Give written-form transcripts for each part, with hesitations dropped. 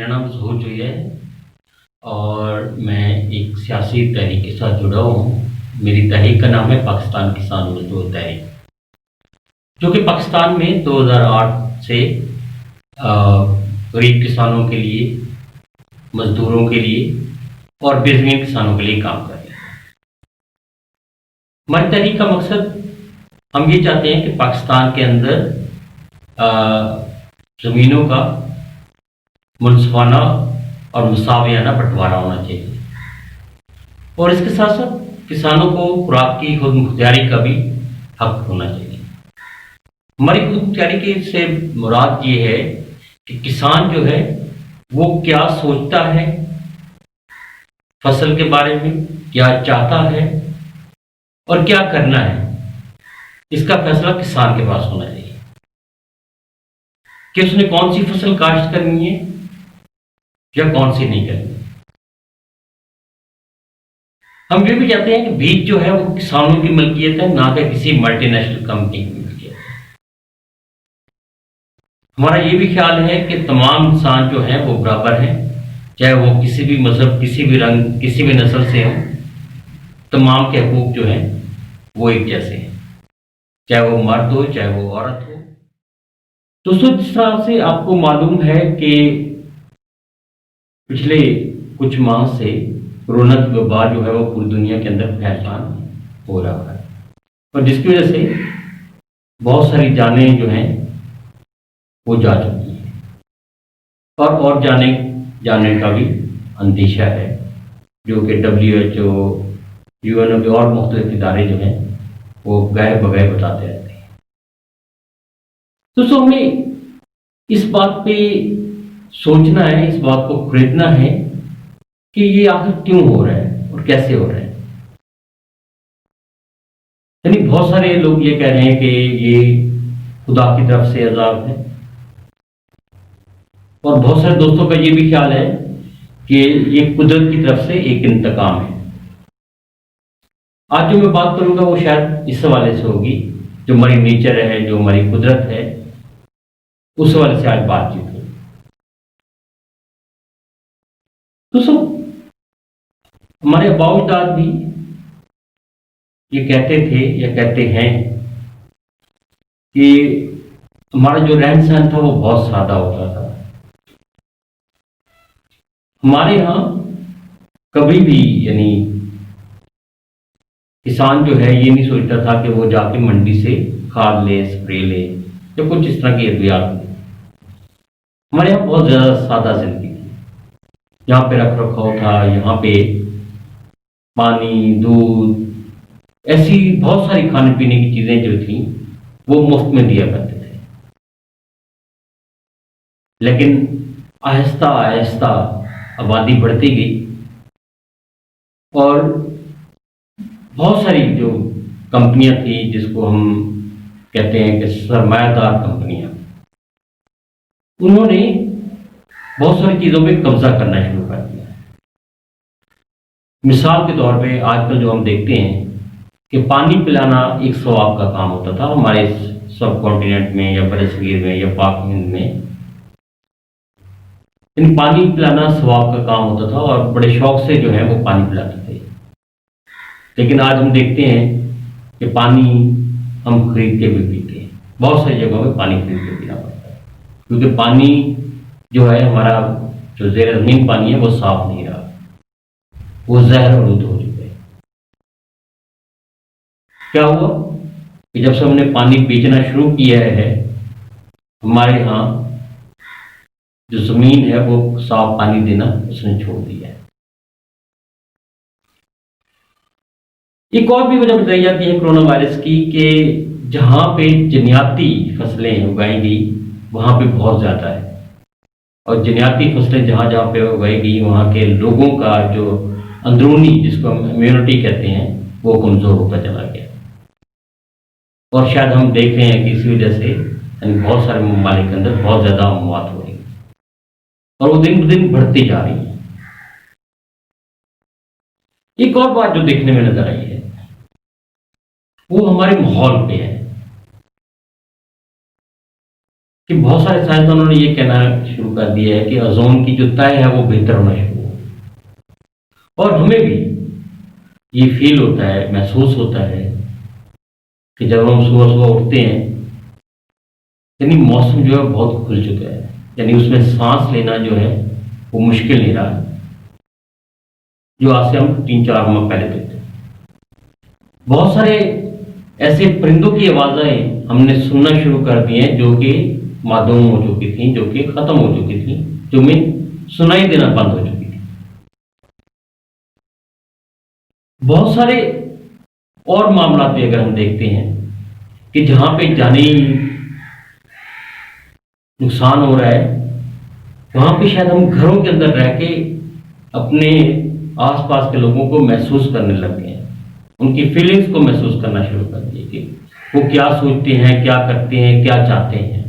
میرا نام ظہور جوئی ہے اور میں ایک سیاسی تحریک کے ساتھ جڑا ہوں۔ میری تحریک کا نام ہے پاکستان کسان مزدور تحریک، جو کہ پاکستان میں 2008 سے غریب کسانوں کے لیے، مزدوروں کے لیے اور بے زمین کسانوں کے لیے کام کر رہی ہے۔ ہماری تحریک کا مقصد، ہم یہ چاہتے ہیں کہ پاکستان کے اندر زمینوں کا منصفانہ اور مساویانہ بنٹوارا ہونا چاہیے، اور اس کے ساتھ ساتھ کسانوں کو خوراک کی خود مختاری کا بھی حق ہونا چاہیے۔ ہماری خود مختاری کی سے مراد یہ ہے کہ کسان جو ہے وہ کیا سوچتا ہے فصل کے بارے میں، کیا چاہتا ہے اور کیا کرنا ہے، اس کا فیصلہ کسان کے پاس ہونا چاہیے کہ اس نے کون سی فصل کاشت کرنی ہے یا کون سی نہیں کرنی۔ ہم یہ بھی چاہتے ہیں کہ بیج جو ہے وہ کسانوں کی ملکیت ہے، نہ کہ کسی ملٹی نیشنل کمپنی کی ملکیت ہے۔ ہمارا یہ بھی خیال ہے کہ تمام انسان جو ہیں وہ برابر ہیں، چاہے وہ کسی بھی مذہب، کسی بھی رنگ، کسی بھی نسل سے ہوں، تمام کے حقوق جو ہیں وہ ایک جیسے ہیں، چاہے وہ مرد ہو چاہے وہ عورت ہو۔ دوستوں، جس طرح سے آپ کو معلوم ہے کہ پچھلے کچھ ماہ سے کورونا کی وبا جو ہے وہ پوری دنیا کے اندر پھیلان ہو رہا ہے، اور جس کی وجہ سے بہت ساری جانیں جو ہیں وہ جا چکی ہیں، اور جانے کا بھی اندیشہ ہے، جو کہ WHO، UN اور مختلف ادارے جو ہیں وہ گئے بگئے بتاتے رہتے ہیں۔ تو ہمیں اس بات پہ سوچنا ہے، اس بات کو خریدنا ہے کہ یہ آخر کیوں ہو رہا ہے اور کیسے ہو رہا ہے۔ یعنی بہت سارے لوگ یہ کہہ رہے ہیں کہ یہ خدا کی طرف سے عذاب ہے، اور بہت سارے دوستوں کا یہ بھی خیال ہے کہ یہ قدرت کی طرف سے ایک انتقام ہے۔ آج جو میں بات کروں گا وہ شاید اس حوالے سے ہوگی، جو ہماری نیچر ہے، جو ہماری قدرت ہے، اس حوالے سے آج بات چیت ہوگی۔ تو ہمارے آباء و اجداد بھی یہ کہتے تھے یا کہتے ہیں کہ ہمارا جو رہن سہن تھا وہ بہت سادہ ہوتا تھا۔ ہمارے ہاں کبھی بھی یعنی کسان جو ہے یہ نہیں سوچتا تھا کہ وہ جا کے منڈی سے کھاد لے، اسپرے لے یا کچھ اس طرح کی ادویات لے۔ ہمارے یہاں بہت زیادہ سادہ زندگی تھی، یہاں پہ رکھ رکھاؤ تھا، یہاں پہ پانی، دودھ، ایسی بہت ساری کھانے پینے کی چیزیں جو تھیں وہ مفت میں دیا کرتے تھے۔ لیکن آہستہ آہستہ آبادی بڑھتی گئی، اور بہت ساری جو کمپنیاں تھیں جس کو ہم کہتے ہیں کہ سرمایہ دار کمپنیاں، انہوں نے بہت ساری چیزوں پہ قبضہ کرنا شروع کر دیا۔ مثال کے طور پہ آج کل جو ہم دیکھتے ہیں کہ پانی پلانا ایک ثواب کا کام ہوتا تھا ہمارے سب کانٹیننٹ میں یا برصغیر میں یا پاک ہند میں، ان پانی پلانا ثواب کا کام ہوتا تھا، اور بڑے شوق سے جو ہے وہ پانی پلاتے تھے۔ لیکن آج ہم دیکھتے ہیں کہ پانی ہم خرید کے بھی پیتے ہیں، بہت ساری جگہوں میں پانی خرید کے پینا پڑتا ہے، کیونکہ پانی جو ہے ہمارا جو زیر زمین پانی ہے وہ صاف نہیں رہا، وہ زہر آلود ہو چکا ہے۔ کیا ہوا کہ جب سے ہم نے پانی بیچنا شروع کیا ہے، ہمارے ہاں جو زمین ہے وہ صاف پانی دینا اس نے چھوڑ دیا ہے۔ ایک اور بھی وجہ بتائی جاتی ہے کورونا وائرس کی کہ جہاں پہ جنیاتی فصلیں اگائی گئی وہاں پہ بہت زیادہ ہے، اور جنیاتی فصلیں جہاں جہاں پہ اگائی گئی وہاں کے لوگوں کا جو اندرونی، جس کو ہم امیونٹی کہتے ہیں، وہ کمزور ہوتا چلا گیا، اور شاید ہم دیکھ رہے ہیں کہ اسی وجہ سے بہت سارے ممالک کے اندر بہت زیادہ اموات ہو رہی ہیں، اور وہ دن بدن بڑھتی جا رہی ہیں۔ ایک اور بات جو دیکھنے میں نظر آئی ہے وہ ہمارے ماحول پہ ہے۔ کہ بہت سارے سائنسدانوں نے یہ کہنا شروع کر دیا ہے کہ اوزون کی جو طے ہے وہ بہتر ہونا شروع ہو، اور ہمیں بھی یہ فیل ہوتا ہے، محسوس ہوتا ہے کہ جب ہم صبح صبح اٹھتے ہیں، یعنی موسم جو ہے بہت کھل چکا ہے، یعنی اس میں سانس لینا جو ہے وہ مشکل نہیں رہا جو آج سے ہم 3-4 ماہ پہلے دیکھتے ہیں۔ بہت سارے ایسے پرندوں کی آوازیں ہم نے سننا شروع کر دی ہیں جو کہ معدوم ہو چکی تھیں، جو کہ ختم ہو چکی تھیں، جو میں سنائی دینا بند ہو چکی تھی۔ بہت سارے اور معاملات بھی اگر ہم دیکھتے ہیں کہ جہاں پہ جانی نقصان ہو رہا ہے، وہاں پہ شاید ہم گھروں کے اندر رہ کے اپنے آس پاس کے لوگوں کو محسوس کرنے لگ گئے ہیں، ان کی فیلنگز کو محسوس کرنا شروع کر دیے کہ وہ کیا سوچتے ہیں، کیا کرتے ہیں، کیا چاہتے ہیں۔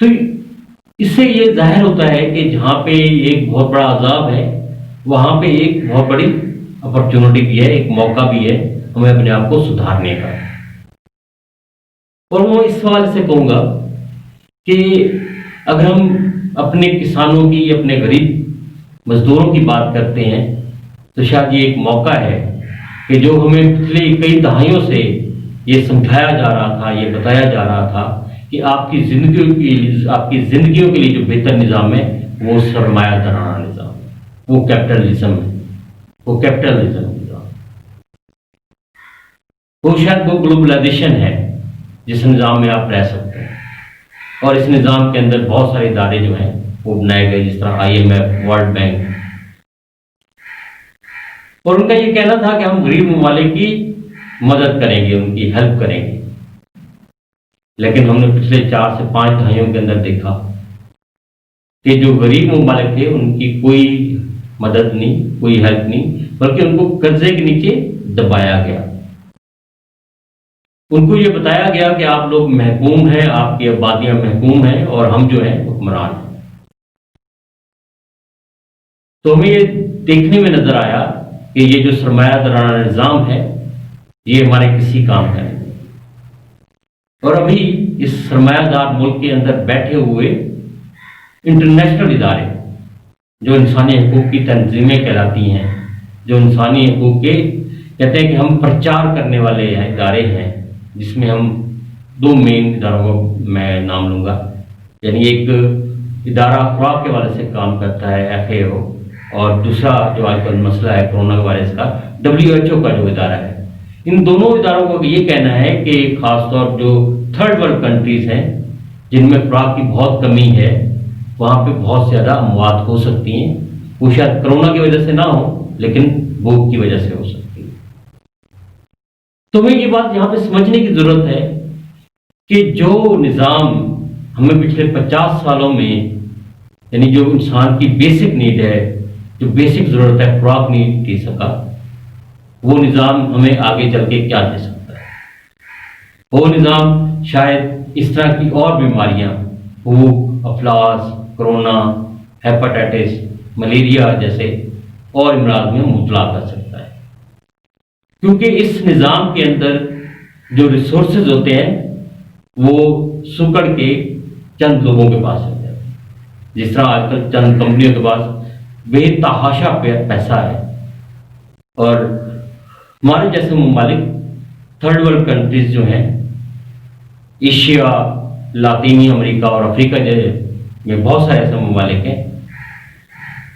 تو اس سے یہ ظاہر ہوتا ہے کہ جہاں پہ ایک بہت بڑا عذاب ہے، وہاں پہ ایک بہت بڑی اپرچونٹی بھی ہے، ایک موقع بھی ہے ہمیں اپنے آپ کو سدھارنے کا۔ اور میں اس سوال سے کہوں گا کہ اگر ہم اپنے کسانوں کی، اپنے غریب مزدوروں کی بات کرتے ہیں تو شاید یہ ایک موقع ہے کہ جو ہمیں پچھلی کئی دہائیوں سے یہ سمجھایا جا رہا تھا، یہ بتایا جا رہا تھا کہ آپ کی زندگیوں کے لیے جو بہتر نظام ہے وہ سرمایہ دارانہ نظام ہے، وہ کیپٹلزم ہے، وہ کیپٹلزم نظام، وہ شاید وہ گلوبلائزیشن ہے جس نظام میں آپ رہ سکتے ہیں۔ اور اس نظام کے اندر بہت سارے ادارے جو ہیں وہ بنائے گئے، جس طرح IMF، ورلڈ بینک، اور ان کا یہ کہنا تھا کہ ہم غریب ممالک کی مدد کریں گے، ان کی ہیلپ کریں گے۔ لیکن ہم نے پچھلے 4 سے 5 دہائیوں کے اندر دیکھا کہ جو غریب ممالک تھے ان کی کوئی مدد نہیں، کوئی ہیلپ نہیں، بلکہ ان کو قرضے کے نیچے دبایا گیا۔ ان کو یہ بتایا گیا کہ آپ لوگ محکوم ہیں، آپ کی آبادیاں محکوم ہیں، اور ہم جو ہیں حکمران ہیں۔ تو ہمیں یہ دیکھنے میں نظر آیا کہ یہ جو سرمایہ دارانہ نظام ہے یہ ہمارے کسی کام کا نہیں، اور ابھی اس سرمایہ دار ملک کے اندر بیٹھے ہوئے انٹرنیشنل ادارے جو انسانی حقوق کی تنظیمیں کہلاتی ہیں، جو انسانی حقوق کے کہتے ہیں کہ ہم پرچار کرنے والے ادارے ہیں، جس میں ہم 2 مین اداروں کو میں نام لوں گا، یعنی ایک ادارہ خوراک کے حوالے سے کام کرتا ہے FAO، اور دوسرا جو آج کل مسئلہ ہے کرونا وائرس کا WHO کا جو ادارہ ہے۔ ان دونوں اداروں کو یہ کہنا ہے کہ خاص طور جو تھرڈ ورلڈ کنٹریز ہیں جن میں خوراک کی بہت کمی ہے، وہاں پہ بہت زیادہ اموات ہو سکتی ہیں، وہ شاید کرونا کی وجہ سے نہ ہو لیکن بھوک کی وجہ سے ہو سکتی ہے۔ تو ہمیں یہ بات یہاں پہ سمجھنے کی ضرورت ہے کہ جو نظام ہمیں پچھلے 50 سالوں میں، یعنی جو انسان کی بیسک نیڈ ہے، جو بیسک ضرورت ہے، خوراک نہیں دے سکا، وہ نظام ہمیں آگے چل کے کیا دے سکتا ہے؟ وہ نظام شاید اس طرح کی اور بیماریاں، بھوک، افلاس، کرونا، ہیپاٹائٹس، ملیریا جیسے اور امراض میں مبتلا کر سکتا ہے، کیونکہ اس نظام کے اندر جو ریسورسز ہوتے ہیں وہ سکڑ کے چند لوگوں کے پاس ہوتے ہیں، جس طرح آج کل چند کمپنیوں کے پاس بے تحاشا پیسہ ہے، اور ہمارے جیسے ممالک تھرڈ ورلڈ کنٹریز جو ہیں، ایشیا، لاطینی امریکہ اور افریقہ میں بہت سارے ایسے ممالک ہیں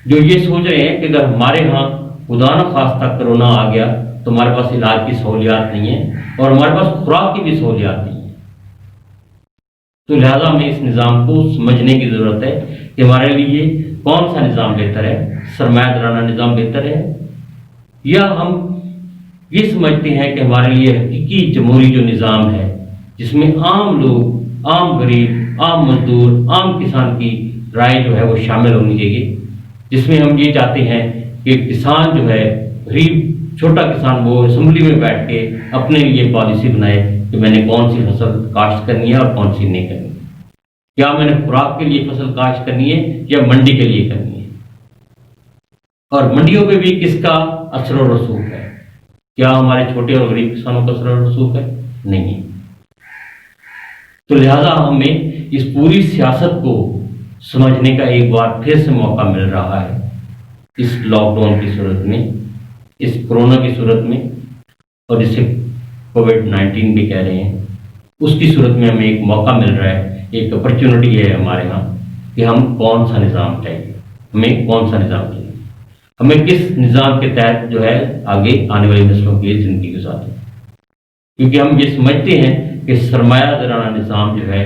جو یہ سوچ رہے ہیں کہ اگر ہمارے ہاں خدا نہ خواستہ کرونا آ گیا تو ہمارے پاس علاج کی سہولیات نہیں ہیں اور ہمارے پاس خوراک کی بھی سہولیات نہیں ہیں۔ تو لہٰذا ہمیں اس نظام کو سمجھنے کی ضرورت ہے کہ ہمارے لیے کون سا نظام بہتر ہے، سرمایہ دارانہ نظام بہتر ہے، یا ہم یہ سمجھتے ہیں کہ ہمارے لیے حقیقی جمہوری جو نظام ہے جس میں عام لوگ، عام غریب، عام مزدور، عام کسان کی رائے جو ہے وہ شامل ہونی چاہیے، جس میں ہم یہ چاہتے ہیں کہ کسان جو ہے، غریب چھوٹا کسان، وہ اسمبلی میں بیٹھ کے اپنے لیے پالیسی بنائے کہ میں نے کون سی فصل کاشت کرنی ہے اور کون سی نہیں کرنی ہے، کیا میں نے خوراک کے لیے فصل کاشت کرنی ہے یا منڈی کے لیے کرنی ہے، اور منڈیوں پہ بھی کس کا اثر و رسوخ ہے، کیا ہمارے چھوٹے اور غریب کسانوں کا اثر و رسوخ ہے؟ نہیں ہے۔ تو لہذا ہمیں اس پوری سیاست کو سمجھنے کا ایک بار پھر سے موقع مل رہا ہے اس لاک ڈاؤن کی صورت میں، اس کرونا کی صورت میں، اور جسے کووڈ-19 بھی کہہ رہے ہیں، اس کی صورت میں ہمیں ایک موقع مل رہا ہے، ایک اپرچونٹی ہے ہمارے ہاں کہ ہم کون سا نظام چاہیے، ہمیں کون سا نظام چاہیے، ہمیں کس نظام کے تحت جو ہے آگے آنے والی نسلوں کی زندگی گزاریں، کیونکہ ہم یہ سمجھتے ہیں کہ سرمایہ دارانہ نظام جو ہے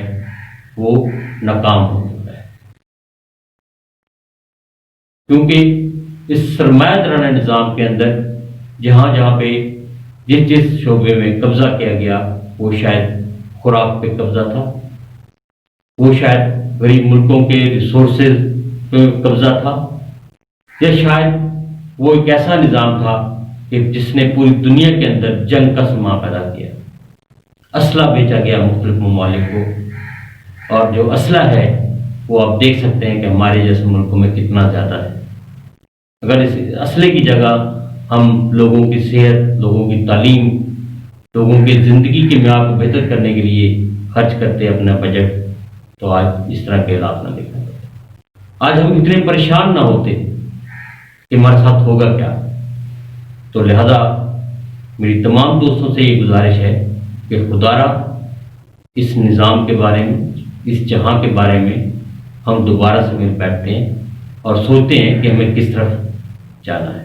وہ ناکام ہو چکا ہے، کیونکہ اس سرمایہ دارانہ نظام کے اندر جہاں جہاں پہ جس شعبے میں قبضہ کیا گیا وہ شاید خوراک پہ قبضہ تھا، وہ شاید غریب ملکوں کے ریسورسز پہ قبضہ تھا، یا شاید وہ ایک ایسا نظام تھا کہ جس نے پوری دنیا کے اندر جنگ کا سما پیدا کیا، اسلحہ بیچا گیا مختلف ممالک کو، اور جو اسلحہ ہے وہ آپ دیکھ سکتے ہیں کہ ہمارے جیسے ملکوں میں کتنا زیادہ ہے۔ اگر اس اسلحے کی جگہ ہم لوگوں کی صحت، لوگوں کی تعلیم، لوگوں کی زندگی کے معیار کو بہتر کرنے کے لیے خرچ کرتے اپنا بجٹ، تو آج اس طرح کے حالات نہ دیکھا جاتے، آج ہم اتنے پریشان نہ ہوتے کہ ہمارے ساتھ ہوگا کیا۔ تو لہذا میری تمام دوستوں سے یہ گزارش ہے کہ خدارا اس نظام کے بارے میں، اس جہاں کے بارے میں ہم دوبارہ سے مل بیٹھتے ہیں اور سوچتے ہیں کہ ہمیں کس طرف جانا ہے۔